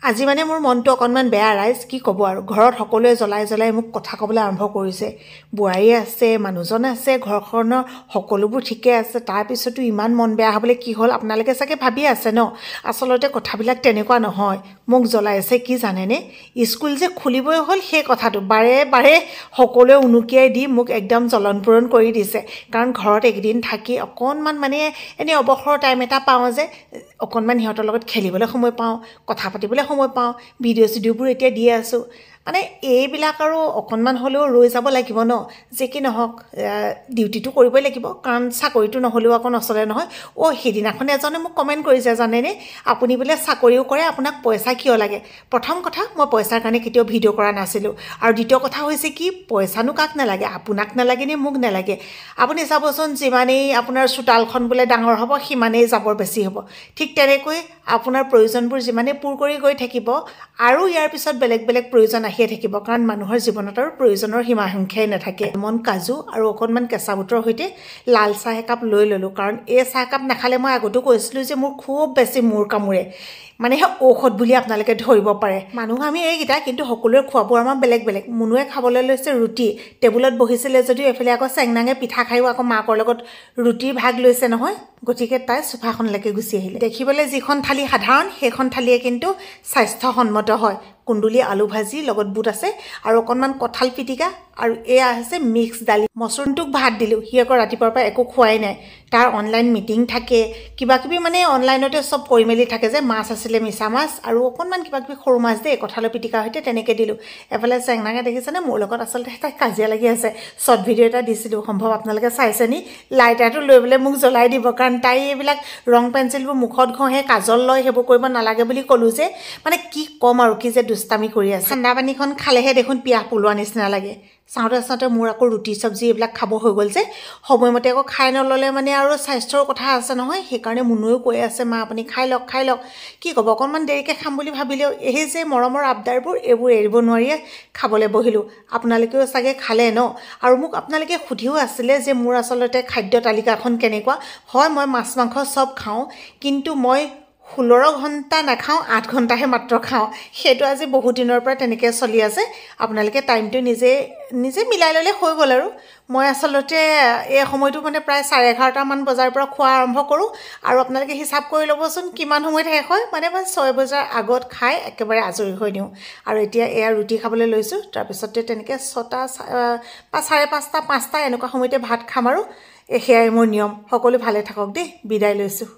আজি মানে মোৰ মনটো অকণমান বেয়া ৰাইজ কি ক'ব আৰু ঘৰত সকলোৱে জ্বলাই জ্বলাই মোক কথা ক'বলৈ আৰম্ভ কৰিছে বোৱাৰী আছে মানুহজন আছে ঘৰখনৰ সকলোবোৰ ঠিকে আছে তাৰপিছতো ইমান মন বেয়া হ'বলৈ কি হ'ল আপোনালোকে চাগে ভাবি আছে ন আচলতে কথাবিলাক তেনেকুৱা নহয় মোক জ্বলাইছে কি জানেনে স্কুল যে খুলিবই হ'ল সেই কথাটো বাৰে বাৰে সকলোৱে উনুকিয়াই দি মোক একদম জ্বলন পূৰণ কৰি দিছে কাৰণ ঘৰত একদিন থাকি অকণমান মানে এনেই অৱসৰৰ টাইম এটা পাওঁ যে অকণমান সিহঁতৰ লগত খেলিবলৈ সময় পাওঁ কথা পাতিবলৈ সময় পাওঁ ভিডিঅ' চিডিঅ'বোৰ এতিয়া দি আছোঁ মানে এইবিলাক আৰু অকণমান হ'লেও ৰৈ যাব লাগিব ন যে কি নহওক ডিউটিটো কৰিবই লাগিব কাৰণ চাকৰিটো নহ'লেও আকৌ নচলে নহয় সেইদিনাখন এজনে মোক কমেণ্ট কৰিছে জানেনে আপুনি বোলে চাকৰিও কৰে আপোনাক পইচা কিয় লাগে প্ৰথম কথা মই পইচাৰ কাৰণে কেতিয়াও ভিডিঅ' কৰা নাছিলোঁ আৰু দ্বিতীয় কথা হৈছে কি পইচানো কাক নালাগে আপোনাক নালাগে নে মোক নালাগে আপুনি চাবচোন যিমানেই আপোনাৰ চোতালখন বোলে ডাঙৰ হ'ব সিমানেই জাবৰ বেছি হ'ব ঠিক তেনেকৈ আপোনাৰ প্ৰয়োজনবোৰ যিমানে পূৰ কৰি গৈ থাকিব আৰু ইয়াৰ পিছত বেলেগ বেলেগ প্ৰয়োজন আহিয়ে থাকিব কাৰণ মানুহৰ জীৱনত আৰু প্ৰয়োজনৰ সীমাসংখ্যাই নাথাকে মন কাজু আৰু অকণমান কেঁচা বুটৰ সৈতে লাল চাহ একাপ লৈ ল'লোঁ কাৰণ এই চাহকাপ নাখালে মই আগতো কৈছিলোঁ যে মোৰ খুব বেছি মূৰ কামোৰে মানে ঔষধ বুলি আপোনালোকে ধৰিব পাৰে মানুহ আমি এইকেইটা কিন্তু সকলোৰে খোৱাবোৰ আমাৰ বেলেগ বেলেগ মুনুৱে খাবলৈ লৈছে ৰুটি টেবুলত বহিছিলে যদিও এফালে আকৌ চেংনাঙে পিঠা খায়ো আকৌ মাকৰ লগত ৰুটিৰ ভাগ লৈছে নহয় গতিকে তাই চোফাখনলৈকে গুচি আহিলে দেখিবলৈ যিখন থালি সাধাৰণ সেইখন থালিয়ে কিন্তু স্বাস্থ্যসন্মত হয় কুন্দুলি আলু ভাজি লগত বুট আছে আৰু অকণমান কঁঠাল পিটিকা আৰু এয়া হৈছে মিক্স দালি মচুৰটোক ভাত দিলোঁ সি আকৌ ৰাতিপুৱাৰ পৰা একো খোৱাই নাই তাৰ অনলাইন মিটিং থাকে কিবা কিবি মানে অনলাইনতে চব কৰি মেলি থাকে যে মাছ আছিলে মিছা মাছ আৰু অকণমান কিবা কিবি সৰু মাছ দেই কঁঠালৰ পিটিকাৰ সৈতে তেনেকৈ দিলোঁ এফালে চেংনাঙে দেখিছেনে মোৰ লগত আচলতে তাই কাজিয়া লাগি আছে শ্বৰ্ট ভিডিঅ' এটা দিছিলোঁ সম্ভৱ আপোনালোকে চাইছে নি লাইটাৰটো লৈ পেলাই মোক জ্বলাই দিব কাৰণ তাই এইবিলাক ৰং পেঞ্চিলবোৰ মুখত ঘঁহে কাজল লয় সেইবোৰ কৰিব নালাগে বুলি ক'লোঁ যে মানে কি ক'ম আৰু কি যে দুষ্টামি কৰি আছে ঠাণ্ডা পানীখন খালেহে দেখোন পিয়াহ পলোৱা নিচিনা লাগে চাওঁতে চাওঁতে মোৰ আকৌ ৰুটি চব্জি এইবিলাক খাব হৈ গ'ল যে সময়মতে আকৌ খাই নল'লে মানে আৰু স্বাস্থ্যৰ কথা আছে নহয় সেইকাৰণে মুনুৱেও কৈ আছে মা আপুনি খাই লওক কি ক'ব অকণমান দেৰিকৈ খাম বুলি ভাবিলেও এই যে মৰমৰ আবদাৰবোৰ এইবোৰ এৰিব নোৱাৰিয়ে খাবলৈ বহিলোঁ আপোনালোকেও চাগে খালে ন আৰু মোক আপোনালোকে সুধিও আছিলে যে মোৰ আচলতে খাদ্য তালিকাখন কেনেকুৱা হয় মই মাছ মাংস চব খাওঁ কিন্তু মই 16 ঘণ্টা নাখাওঁ 8 ঘণ্টাহে মাত্ৰ খাওঁ সেইটো আজি বহুত দিনৰ পৰা তেনেকৈ চলি আছে আপোনালোকে টাইমটো নিজে মিলাই ল'লে হৈ গ'ল আৰু মই আচলতে এই সময়টো মানে প্ৰায় 11:30মান বজাৰ পৰা খোৱা আৰম্ভ কৰোঁ আৰু আপোনালোকে হিচাপ কৰি ল'বচোন কিমান সময়ত শেষ হয় মানে মই 6 বজাৰ আগত খাই একেবাৰে আজৰি হৈ দিওঁ আৰু এতিয়া এয়া ৰুটি খাবলৈ লৈছোঁ তাৰপিছতে তেনেকৈ 6টা বা 5:30 5টা এনেকুৱা সময়তে ভাত খাম আৰু সেয়াই মোৰ নিয়ম সকলো ভালে থাকক দেই বিদায় লৈছোঁ